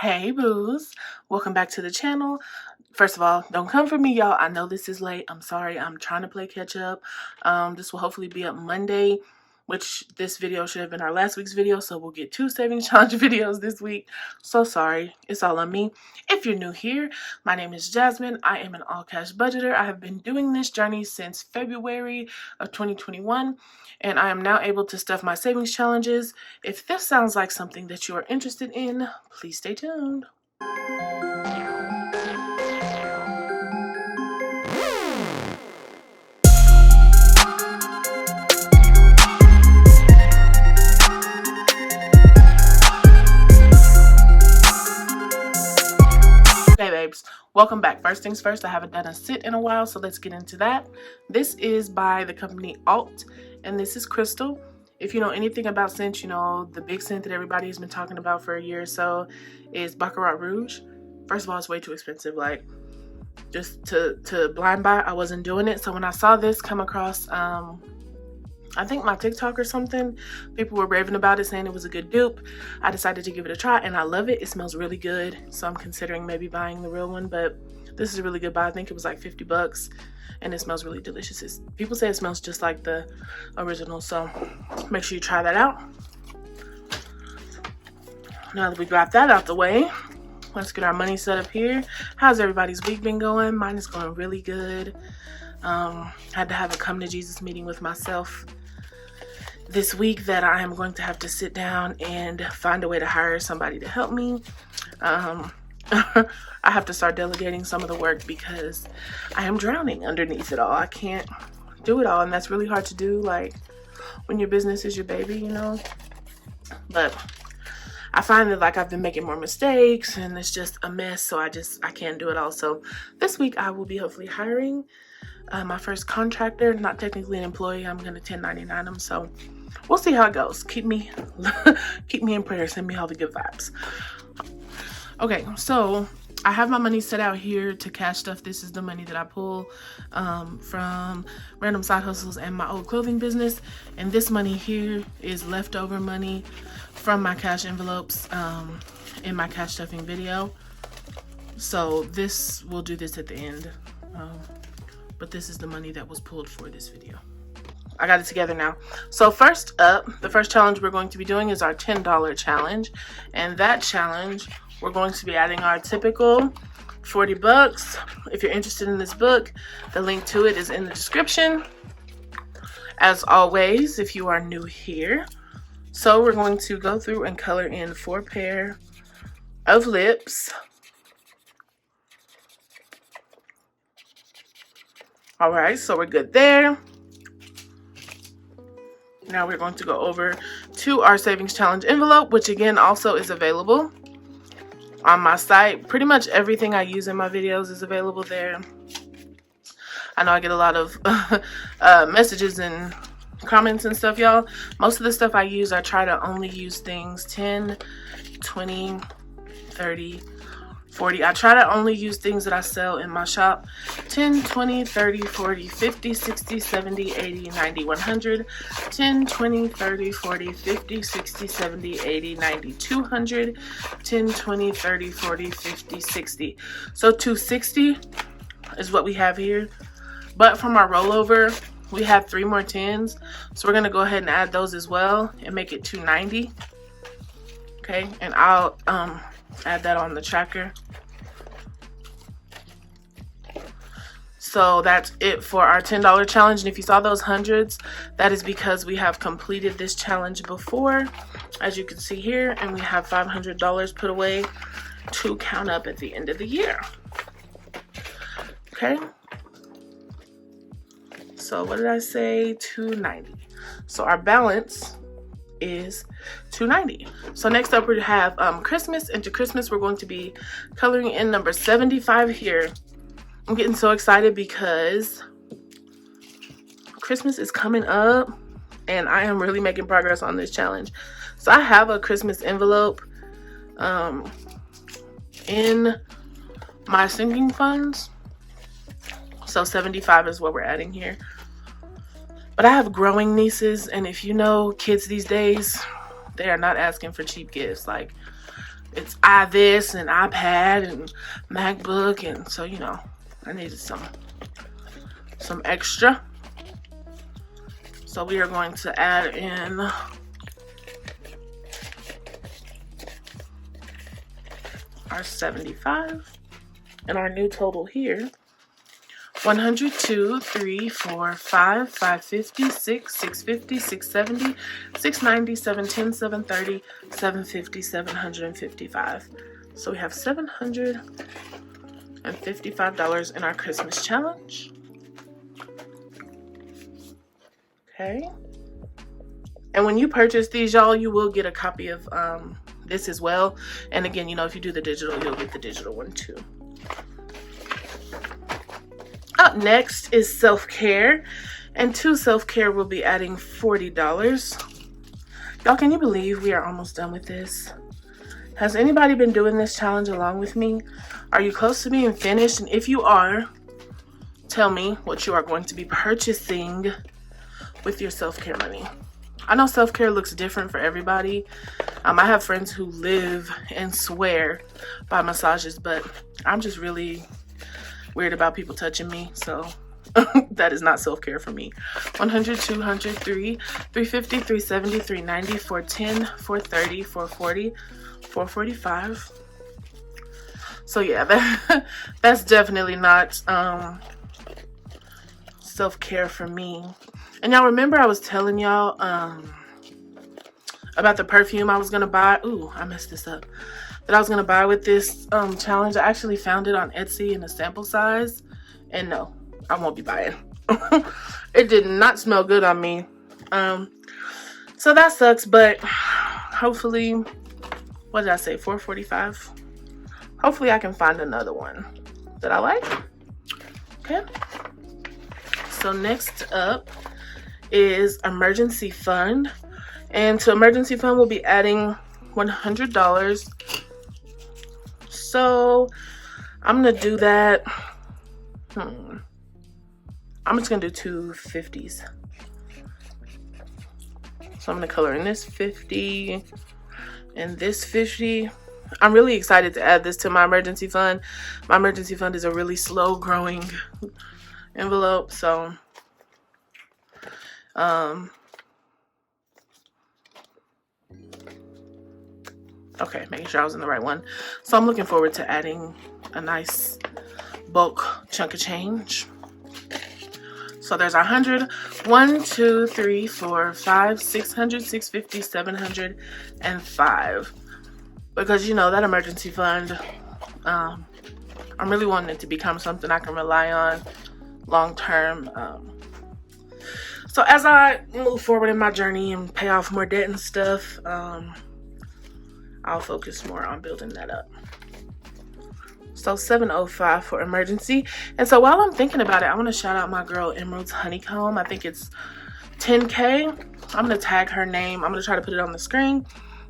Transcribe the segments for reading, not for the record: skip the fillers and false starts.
Hey boos, welcome back to the channel. First of all, don't come for me, y'all. I know this is late. I'm sorry. I'm trying to play catch up. This will hopefully be up Monday, which this video should have been our last week's video, so we'll get 2 savings challenge videos this week. So sorry. It's all on me. If you're new here, my name is Jasmine. I am an all cash budgeter. I have been doing this journey since February of 2021, and I am now able to stuff my savings challenges. If this sounds like something that you are interested in, please stay tuned. Hey babes, welcome back. First things first, I haven't done a sit in a while, so let's get into that. This is by the company Alt, and this is Crystal. If you know anything about scent, you know the big scent that everybody has been talking about for a year or so is Baccarat Rouge. First of all, it's way too expensive. Like, just to blind buy, I wasn't doing it. So when I saw this come across, I think my TikTok or something, people were raving about it, saying it was a good dupe. I decided to give it a try, and I love it. It smells really good, so I'm considering maybe buying the real one, but this is a really good buy. I think it was like 50 bucks, and it smells really delicious. People say it smells just like the original, so make sure you try that out. Now that we got that out the way, let's get our money set up here. How's everybody's week been going? Mine is going really good. Had to have a come to Jesus meeting with myself this week that I am going to have to sit down and find a way to hire somebody to help me. I have to start delegating some of the work because I am drowning underneath it all. I can't do it all, and that's really hard to do, like, when your business is your baby, you know. But I find that, like, I've been making more mistakes and it's just a mess, so I can't do it all. So this week I will be hopefully hiring my first contractor. Not technically an employee, I'm gonna 1099 them, so we'll see how it goes. Keep me in prayer. Send me all the good vibes. Okay, so I have my money set out here to cash stuff. This is the money that I pull from random side hustles and my old clothing business, and this money here is leftover money from my cash envelopes in my cash stuffing video. So we'll do this at the end, but this is the money that was pulled for this video. I got it together now. So first up, the first challenge we're going to be doing is our $10 challenge, and that challenge we're going to be adding our typical 40 bucks. If you're interested in this book, the link to it is in the description. As always, if you are new here, so we're going to go through and color in 4 pair of lips. All right, so we're good there. Now we're going to go over to our savings challenge envelope, which again also is available on my site. Pretty much everything I use in my videos is available there. I know I get a lot of messages and comments and stuff, y'all. Most of the stuff I use, I try to only use things 10, 20, 30, 40. I try to only use things that I sell in my shop. 10, 20, 30, 40, 50, 60, 70, 80, 90, 100. 10, 20, 30, 40, 50, 60, 70, 80, 90, 200. 10, 20, 30, 40, 50, 60. So 260 is what we have here. But from our rollover, we have 3 more 10s. So we're going to go ahead and add those as well and make it 290. Okay, and I'll add that on the tracker. So that's it for our $10 challenge. And if you saw those hundreds, that is because we have completed this challenge before, as you can see here, and we have $500 put away to count up at the end of the year. Okay, so what did I say? 290. So our balance is 290. So next up we have Christmas. Into Christmas we're going to be coloring in number 75 here. I'm getting so excited because Christmas is coming up and I am really making progress on this challenge. So I have a Christmas envelope in my sinking funds. So 75 is what we're adding here. But I have growing nieces, and if you know kids these days, they are not asking for cheap gifts. Like, it's this and iPad and MacBook, and so you know, I needed some extra. So we are going to add in our 75 and our new total here. 100, 2, 3, 4, 5, 550, 6, 650, 670, 690, 710, 730, 750, 755. So we have $755 in our Christmas challenge. Okay. And when you purchase these, y'all, you will get a copy of this as well. And again, you know, if you do the digital, you'll get the digital one too. Up next is self-care, and to self-care we'll be adding $40. Y'all, can you believe we are almost done with this? Has anybody been doing this challenge along with me? Are you close to being finished? And if you are, tell me what you are going to be purchasing with your self-care money. I know self-care looks different for everybody. I have friends who live and swear by massages, but I'm just really weird about people touching me, so that is not self-care for me. 100, 200, 3, 350, 370, 390, 410, 430, 440, 445. So yeah, that's definitely not self-care for me. And y'all remember I was telling y'all about the perfume I was gonna buy. Ooh, I messed this up. That I was gonna buy with this challenge. I actually found it on Etsy in a sample size, and no, I won't be buying. It did not smell good on me, so that sucks. But hopefully, what did I say? 445. Hopefully, I can find another one that I like. Okay. So next up is emergency fund, and to emergency fund we'll be adding $100. So I'm gonna do that. I'm just gonna do two 50s. So I'm gonna color in this 50 and this 50. I'm really excited to add this to my emergency fund. My emergency fund is a really slow growing envelope, so okay, making sure I was in the right one. So I'm looking forward to adding a nice bulk chunk of change. So there's 100, 1, 2, 3, 4, 5, 600, 650, 700, and 5. Because, you know, that emergency fund, I'm really wanting it to become something I can rely on long term. So as I move forward in my journey and pay off more debt and stuff, I'll focus more on building that up. So 705 for emergency. And so while I'm thinking about it, I want to shout out my girl Emerald's Honeycomb. I think it's 10K. I'm going to tag her name. I'm going to try to put it on the screen.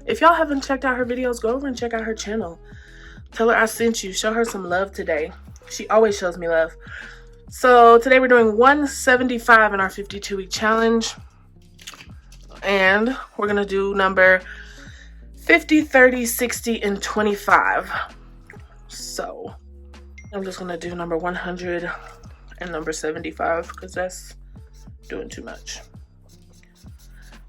If y'all haven't checked out her videos, go over and check out her channel. Tell her I sent you. Show her some love today. She always shows me love. So today we're doing 175 in our 52-week challenge. And we're going to do number 50, 30, 60, and 25. So I'm just going to do number 100 and number 75 because that's doing too much.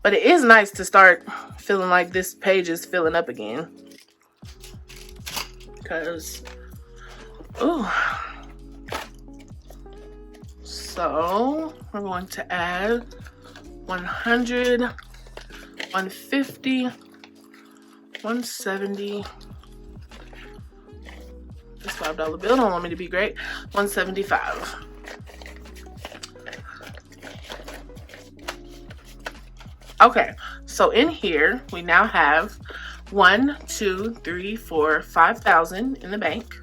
But it is nice to start feeling like this page is filling up again. Because, ooh. So we're going to add 100, 150, 170. This $5 bill don't want me to be great. 175. Okay, so in here we now have 1, 2, 3, 4, 5,000 in the bank.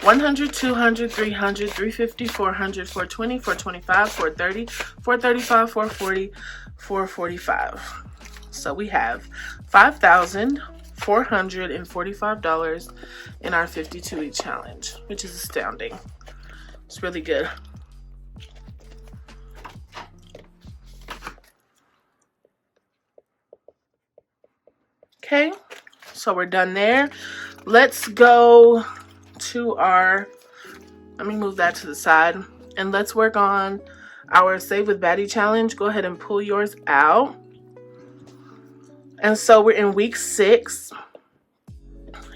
100, 200, 300, 350, 400, 420, 425, 430, 435, 440, 445. So we have $5,445 in our 52-week challenge, which is astounding. It's really good. Okay, So we're done there. Let's go to our, let me move that to the side, and let's work on our Save With Baddie challenge. Go ahead and pull yours out. And so we're in week 6.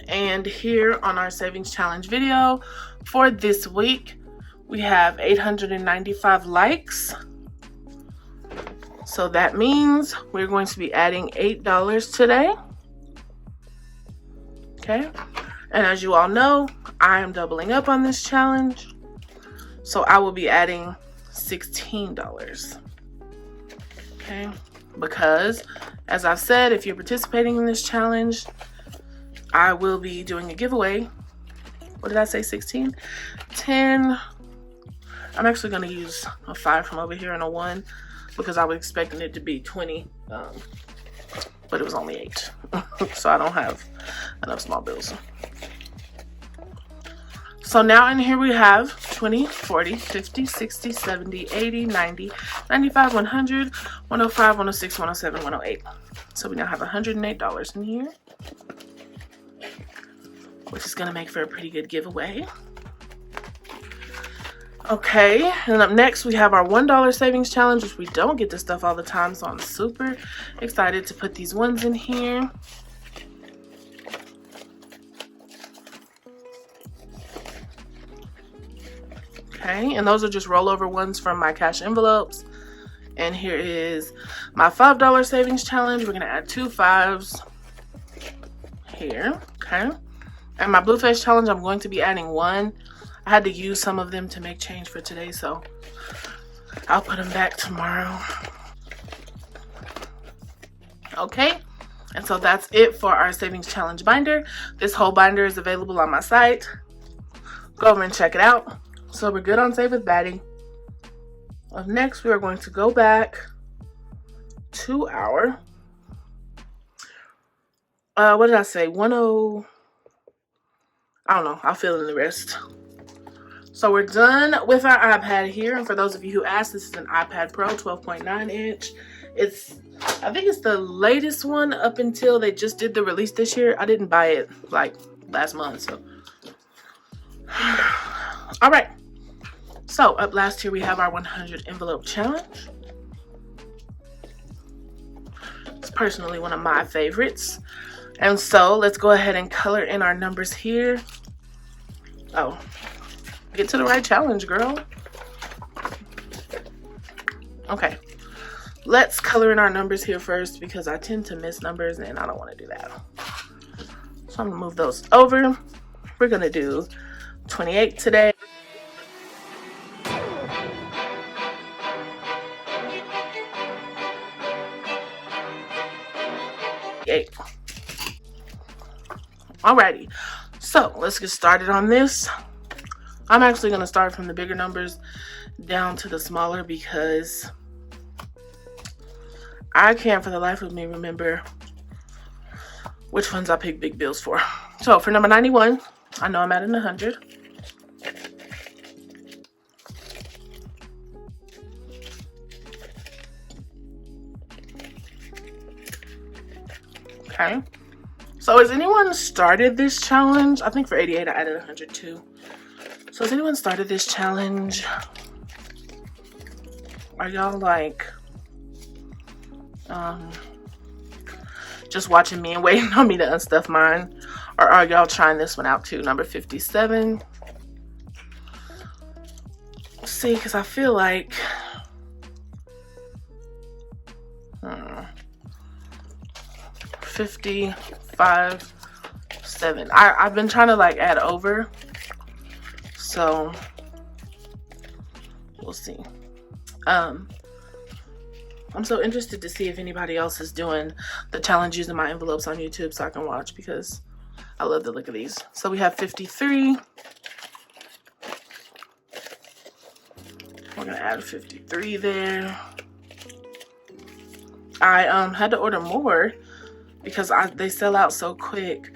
And here on our savings challenge video for this week, we have 895 likes. So that means we're going to be adding $8 today. Okay. And as you all know, I am doubling up on this challenge. So I will be adding $16. Okay. Because, as I've said, if you're participating in this challenge, I will be doing a giveaway. What did I say, 16? 10. I'm actually going to use a 5 from over here and a 1 because I was expecting it to be 20, but it was only 8. So I don't have enough small bills. So now in here we have 20, 40, 50, 60, 70, 80, 90, 95, 100, 105, 106, 107, 108. So we now have $108 in here, which is going to make for a pretty good giveaway. Okay, and up next we have our $1 savings challenge, which we don't get this stuff all the time, so I'm super excited to put these ones in here. Okay, and those are just rollover ones from my cash envelopes. And here is my $5 savings challenge. We're going to add 2 5s here. Okay, and my blue face challenge, I'm going to be adding 1. I had to use some of them to make change for today, so I'll put them back tomorrow. Okay, and so that's it for our savings challenge binder. This whole binder is available on my site. Go over and check it out. So we're good on Save With Baddie. Up next, we are going to go back to our, what did I say? 10, I don't know. I'll fill in the rest. So we're done with our iPad here. And for those of you who asked, this is an iPad Pro 12.9 inch. I think it's the latest one up until they just did the release this year. I didn't buy it like last month, so. All right. So up last here we have our 100 envelope challenge. It's personally one of my favorites. And so let's go ahead and color in our numbers here. Oh, get to the right challenge, girl. Okay, let's color in our numbers here first because I tend to miss numbers and I don't want to do that. So I'm gonna move those over. We're gonna do 28 today. Alrighty, so let's get started on this. I'm actually going to start from the bigger numbers down to the smaller because I can't for the life of me remember which ones I picked big bills for. So for number 91, I know I'm adding 100. Okay. So has anyone started this challenge? I think for 88 I added 100 too. So has anyone started this challenge? Are y'all like just watching me and waiting on me to unstuff mine? Or are y'all trying this one out too? Number 57. See, because I feel like 55, 7. I've been trying to like add over, so we'll see. I'm so interested to see if anybody else is doing the challenge using my envelopes on YouTube so I can watch because I love the look of these. So we have 53. We're gonna add 53 there. I had to order more because they sell out so quick.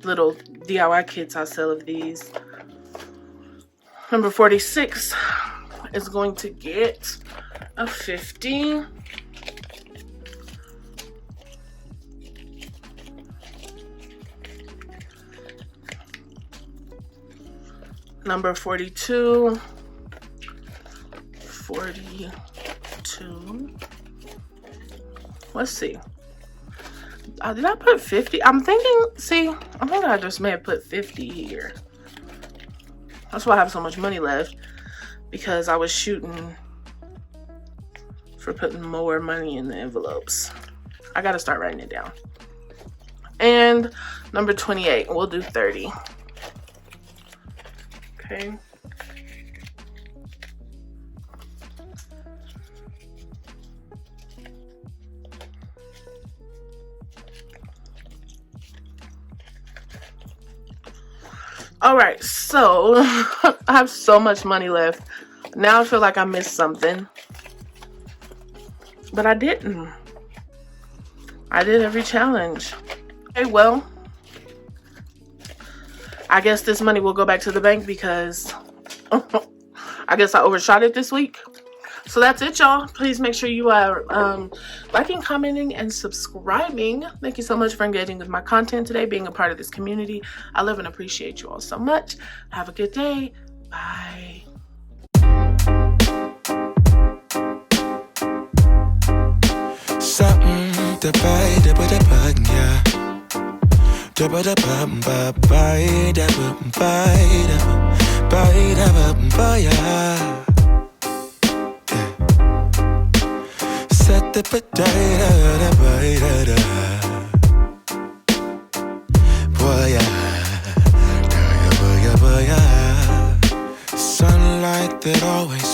Little DIY kits I sell of these. Number 46 is going to get a 50. Number 42. 42. Let's see. Did I put 50? I'm thinking, see, I think I just may have put 50 here. That's why I have so much money left, because I was shooting for putting more money in the envelopes. I gotta start writing it down. And number 28, we'll do 30. Okay. All right, so I have so much money left. Now I feel like I missed something, but I didn't. I did every challenge. Okay, well, I guess this money will go back to the bank because I guess I overshot it this week. So that's it, y'all. Please make sure you are liking, commenting, and subscribing. Thank you so much for engaging with my content today, being a part of this community. I love and appreciate you all so much. Have a good day. Bye. Something to buy, da ba da ba, yeah. Da ba da ba ba buy, da ba buy, da buy, da ba ba, yeah. Set the ba da da buy, da da. Boy, yeah, da ya, boy, yeah, boy, yeah. Sunlight that always